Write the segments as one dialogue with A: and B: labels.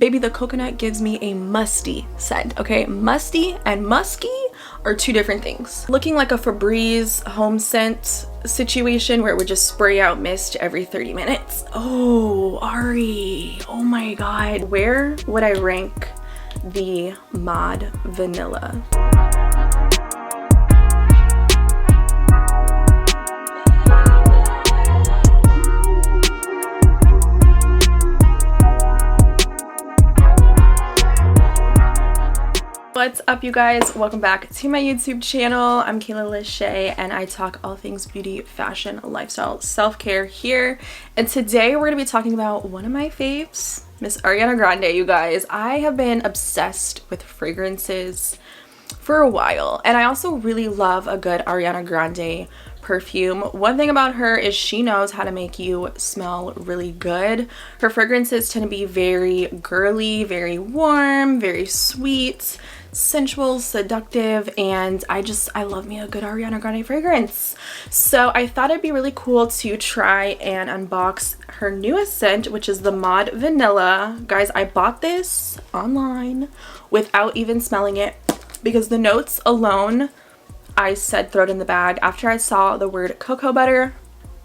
A: Baby, the coconut gives me a musty scent, okay? Musty and musky are two different things. Looking like a Febreze home scent situation where it would just spray out mist every 30 minutes. Oh, Ari, oh my God. Where would I rank the Mod Vanilla? What's up, you guys? Welcome back to my YouTube channel. I'm Kayla Lashae and I talk all things beauty, fashion, lifestyle, self-care here. And today we're going to be talking about one of my faves, Miss Ariana Grande, you guys. I have been obsessed with fragrances for a while, and I also really love a good Ariana Grande perfume. One thing about her is she knows how to make you smell really good. Her fragrances tend to be very girly, very warm, very sweet, sensual, seductive, and I love me a good Ariana Grande fragrance. So I thought it'd be really cool to try and unbox her newest scent, which is the Mod Vanilla. Guys, I bought this online without even smelling it because the notes alone, I said throw it in the bag. After I saw the word cocoa butter,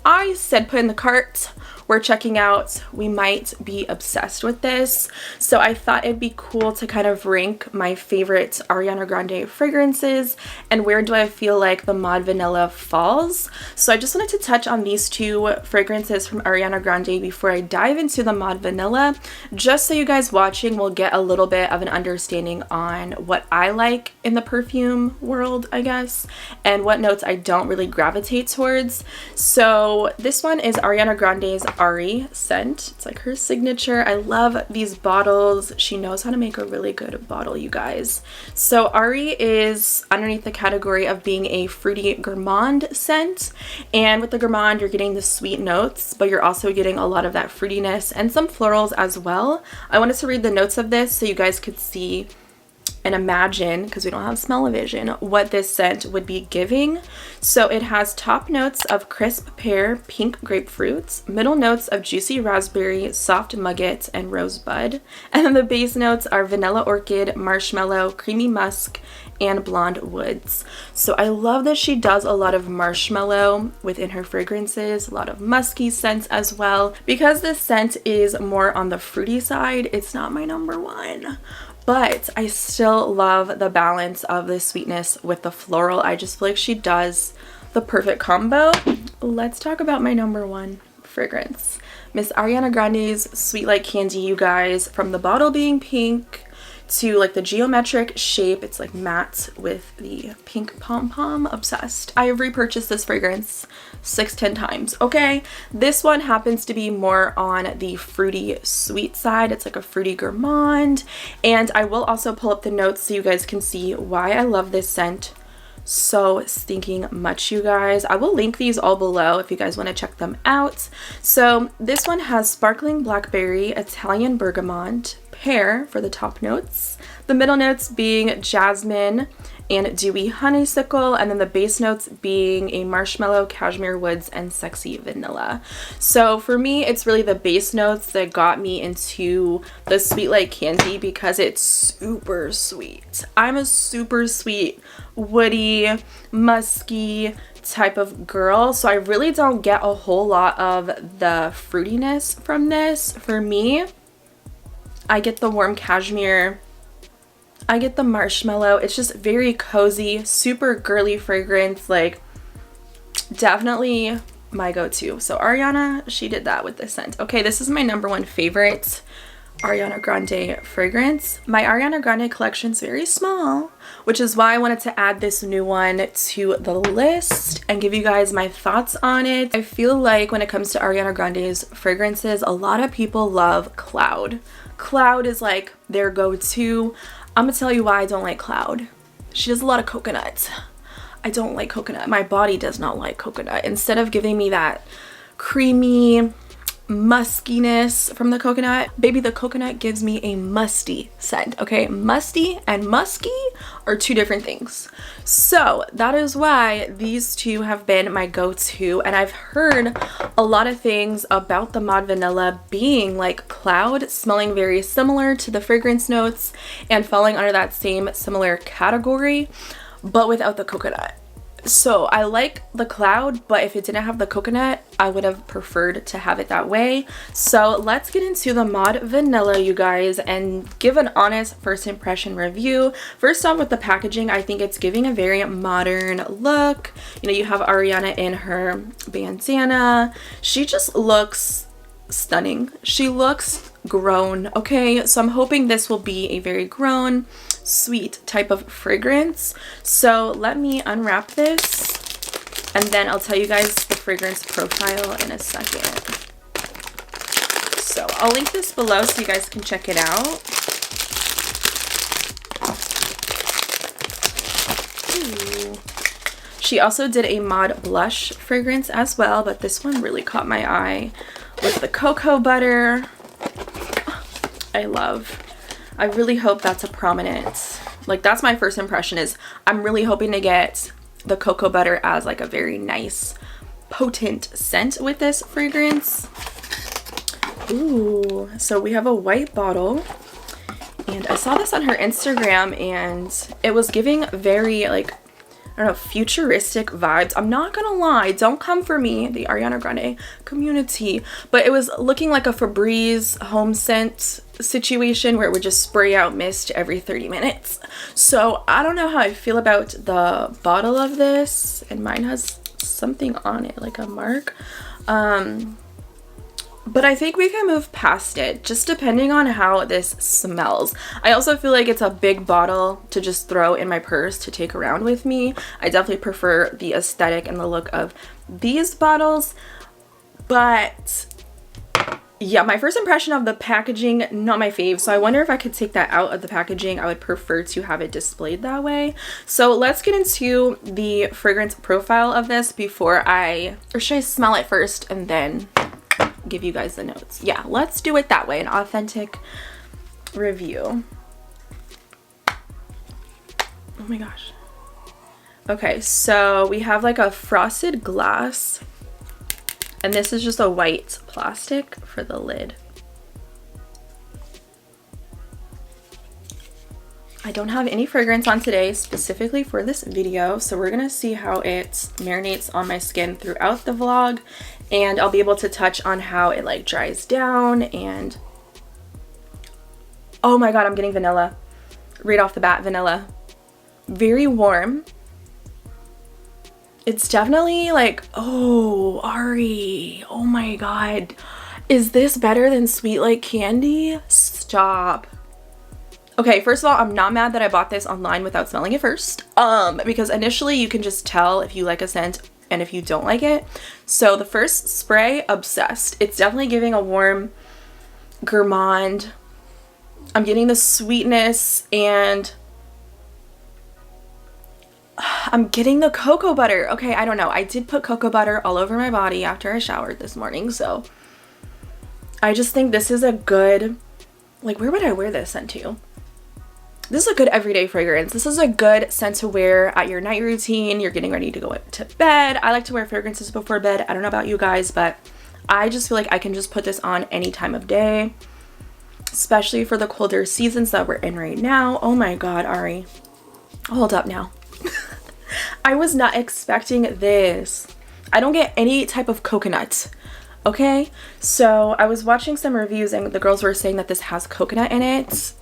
A: I said put in the cart. We're checking out. We might be obsessed with this. So I thought it'd be cool to kind of rank my favorite Ariana Grande fragrances and where do I feel like the Mod Vanilla falls. So I just wanted to touch on these two fragrances from Ariana Grande before I dive into the Mod Vanilla, just so you guys watching will get a little bit of an understanding on what I like in the perfume world, I guess, and what notes I don't really gravitate towards. So this one is Ariana Grande's Ari scent. It's like her signature. I love these bottles. She knows how to make a really good bottle, you guys. So Ari is underneath the category of being a fruity gourmand scent, and with the gourmand you're getting the sweet notes, but you're also getting a lot of that fruitiness and some florals as well. I wanted to read the notes of this so you guys could see and imagine, because we don't have smell-o-vision, what this scent would be giving. So it has top notes of crisp pear, pink grapefruits, middle notes of juicy raspberry, soft mugget, and rosebud. And then the base notes are vanilla orchid, marshmallow, creamy musk, and blonde woods. So I love that she does a lot of marshmallow within her fragrances, a lot of musky scents as well. Because this scent is more on the fruity side, it's not my number one. But I still love the balance of the sweetness with the floral. I just feel like she does the perfect combo. Let's talk about my number one fragrance. Miss Ariana Grande's Sweet Like Candy, you guys. From the bottle being pink to like the geometric shape, it's like matte with the pink pom-pom. Obsessed. I have repurchased this fragrance 6-10 times. Okay, this one happens to be more on the fruity sweet side. It's like a fruity gourmand, and I will also pull up the notes so you guys can see why I love this scent so stinking much, you guys. I will link these all below if you guys want to check them out. So this one has sparkling blackberry, Italian bergamot, pear for the top notes, the middle notes being jasmine and dewy honeysuckle, and then the base notes being a marshmallow, cashmere woods, and sexy vanilla. So for me, it's really the base notes that got me into the Sweet Like Candy because it's super sweet. I'm a super sweet, woody, musky type of girl, so I really don't get a whole lot of the fruitiness from this. For me, I get the warm cashmere, I get the marshmallow. It's just very cozy, super girly fragrance, like definitely my go-to. So Ariana, she did that with this scent. Okay, this is my number one favorite Ariana Grande fragrance. My Ariana Grande collection is very small, which is why I wanted to add this new one to the list and give you guys my thoughts on it. I feel like when it comes to Ariana Grande's fragrances, a lot of people love Cloud. Cloud is like their go-to. I'm gonna tell you why I don't like Cloud. She does a lot of coconut. I don't like coconut. My body does not like coconut. Instead of giving me that creamy, muskiness from the coconut. Baby, the coconut gives me a musty scent, okay? Musty and musky are two different things. So that is why these two have been my go-to, and I've heard a lot of things about the Mod Vanilla being like cloud, smelling very similar to the fragrance notes and falling under that same similar category, but without the coconut. So I like the cloud, but if it didn't have the coconut, I would have preferred to have it that way. So let's get into the Mod Vanilla, you guys, and give an honest first impression review. First off, with the packaging, I think it's giving a very modern look. You know, you have Ariana in her bandana. She just looks stunning. She looks grown, okay? So I'm hoping this will be a very grown, sweet type of fragrance. So let me unwrap this and then I'll tell you guys the fragrance profile in a second. So I'll link this below so you guys can check it out. Ooh. She also did a Mod blush fragrance as well, but this one really caught my eye with the cocoa butter. I really hope that's a prominent, like that's my first impression, is I'm really hoping to get the cocoa butter as like a very nice potent scent with this fragrance. Ooh, so we have a white bottle, and I saw this on her Instagram and it was giving very like, I don't know, futuristic vibes. I'm not gonna lie, don't come for me, the Ariana Grande community, but it was looking like a Febreze home scent situation where it would just spray out mist every 30 minutes. So I don't know how I feel about the bottle of this, and mine has something on it, like a mark. But I think we can move past it, just depending on how this smells. I also feel like it's a big bottle to just throw in my purse to take around with me. I definitely prefer the aesthetic and the look of these bottles. But yeah, my first impression of the packaging, not my fave. So I wonder if I could take that out of the packaging. I would prefer to have it displayed that way. So let's get into the fragrance profile of this before or should I smell it first and then give you guys the notes? Yeah, let's do it that way, an authentic review. Oh my gosh. Okay, so we have like a frosted glass, and this is just a white plastic for the lid. I don't have any fragrance on today specifically for this video, so we're gonna see how it marinates on my skin throughout the vlog, and I'll be able to touch on how it like dries down. And oh my god, I'm getting vanilla right off the bat. Vanilla, very warm. It's definitely like, oh, Ari, oh my god, is this better than Sweet Like Candy? Stop. Okay, first of all, I'm not mad that I bought this online without smelling it first, because initially you can just tell if you like a scent and if you don't like it. So the first spray, obsessed. It's definitely giving a warm gourmand. I'm getting the sweetness and I'm getting the cocoa butter. Okay, I don't know. I did put cocoa butter all over my body after I showered this morning, so I just think this is a good, like, where would I wear this scent to? This is a good everyday fragrance. This is a good scent to wear at your night routine. You're getting ready to go to bed. I like to wear fragrances before bed. I don't know about you guys, but I just feel like I can just put this on any time of day, especially for the colder seasons that we're in right now. Oh my god, Ari. Hold up now. I was not expecting this. I don't get any type of coconut. Okay, so I was watching some reviews and the girls were saying that this has coconut in it,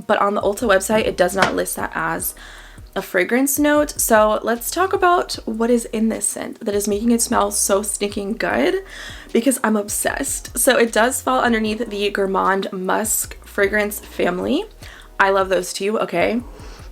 A: but on the Ulta website it does not list that as a fragrance note. So let's talk about what is in this scent that is making it smell so stinking good, because I'm obsessed. So it does fall underneath the Gourmand Musk fragrance family. I love those too, okay?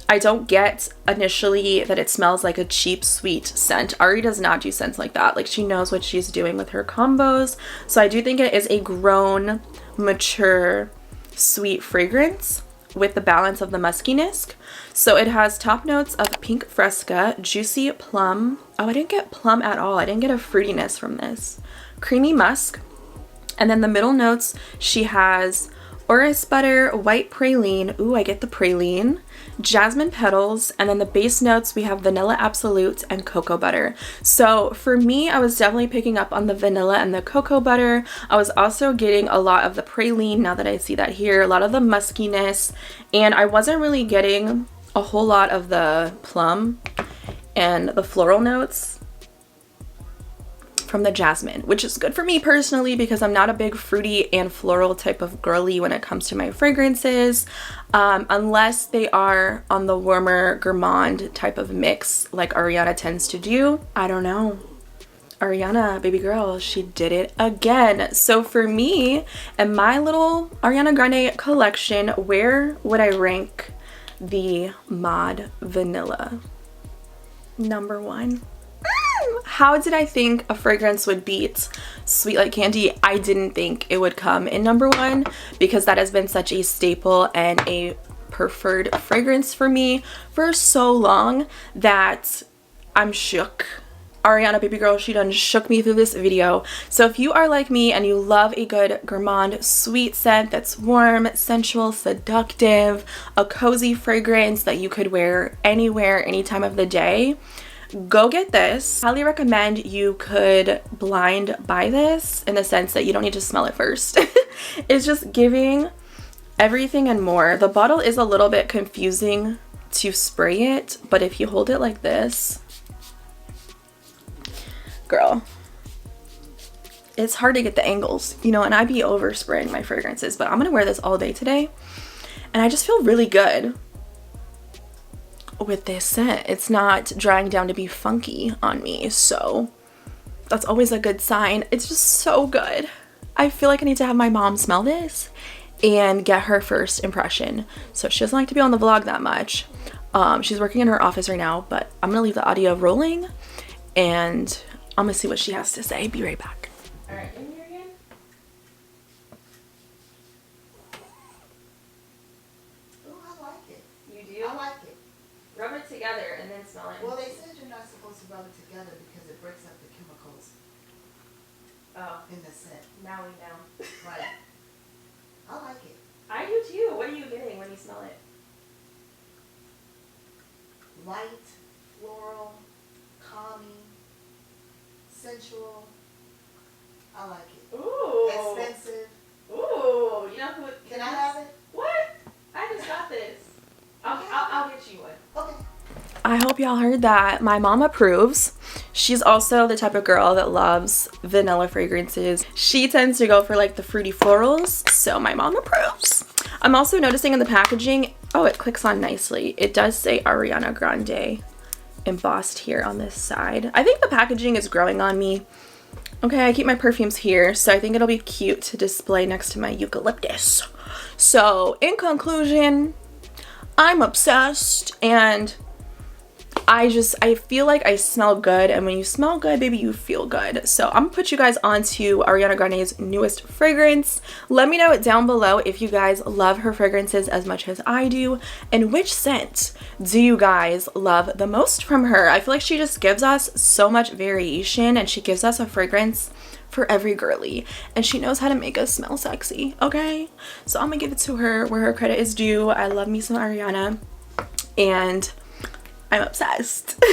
A: I don't get initially that it smells like a cheap sweet scent. Ari does not do scents like that. Like, she knows what she's doing with her combos. So I do think it is a grown, mature, sweet fragrance with the balance of the muskiness. So it has top notes of pink fresca, juicy plum. Oh, I didn't get plum at all. I didn't get a fruitiness from this. Creamy musk, And then the middle notes, she has orris butter, white praline, ooh, I get the praline, jasmine petals, and then the base notes, we have vanilla absolute and cocoa butter. So for me, I was definitely picking up on the vanilla and the cocoa butter. I was also getting a lot of the praline, now that I see that here, a lot of the muskiness, and I wasn't really getting a whole lot of the plum and the floral notes from the jasmine, which is good for me personally because I'm not a big fruity and floral type of girly when it comes to my fragrances, unless they are on the warmer gourmand type of mix like Ariana tends to do. I don't know. Ariana, baby girl, she did it again. So for me and my little Ariana Grande collection, where would I rank the Mod Vanilla? Number 1. How did I think a fragrance would beat Sweet Like Candy? I didn't think it would come in number 1 because that has been such a staple and a preferred fragrance for me for so long that I'm shook. Ariana, baby girl, she done shook me through this video. So if you are like me and you love a good gourmand sweet scent that's warm, sensual, seductive, a cozy fragrance that you could wear anywhere, any time of the day, go get this. Highly recommend you could blind buy this in the sense that you don't need to smell it first. It's just giving everything and more. The bottle is a little bit confusing to spray it, but if you hold it like this, girl, it's hard to get the angles, you know, and I be over spraying my fragrances, but I'm gonna wear this all day today and I just feel really good with this scent. It's not drying down to be funky on me, so that's always a good sign. It's just so good. I feel like I need to have my mom smell this and get her first impression. So she doesn't like to be on the vlog that much. She's working in her office right now, but I'm gonna leave the audio rolling and I'm gonna see what she has to say. Be right back. All right, in here again.
B: Oh, I like it.
A: You do?
B: I like it.
A: Rub it together and then smell it.
B: Well, they said you're not supposed to rub it together because it breaks up the chemicals in the scent.
A: Now we know.
B: Right. I like it.
A: I do too. What are you getting when you smell it?
B: Light, floral, calming, sensual. I like it.
A: Ooh.
B: Expensive.
A: Ooh. You know who?
B: Can I have it?
A: What? I just got this. I'll get you one.
B: Okay.
A: I hope y'all heard that. My mom approves. She's also the type of girl that loves vanilla fragrances. She tends to go for like the fruity florals, so my mom approves. I'm also noticing in the packaging, oh, it clicks on nicely. It does say Ariana Grande embossed here on this side. I think the packaging is growing on me. Okay, I keep my perfumes here, so I think it'll be cute to display next to my eucalyptus. So in conclusion, I'm obsessed and I feel like I smell good, and when you smell good, baby, you feel good. So I'm gonna put you guys on to Ariana Grande's newest fragrance. Let me know it down below if you guys love her fragrances as much as I do, and which scent do you guys love the most from her. I feel like she just gives us so much variation, and she gives us a fragrance for every girly, and she knows how to make us smell sexy. Okay, so I'm gonna give it to her where her credit is due. I love me some Ariana and I'm obsessed.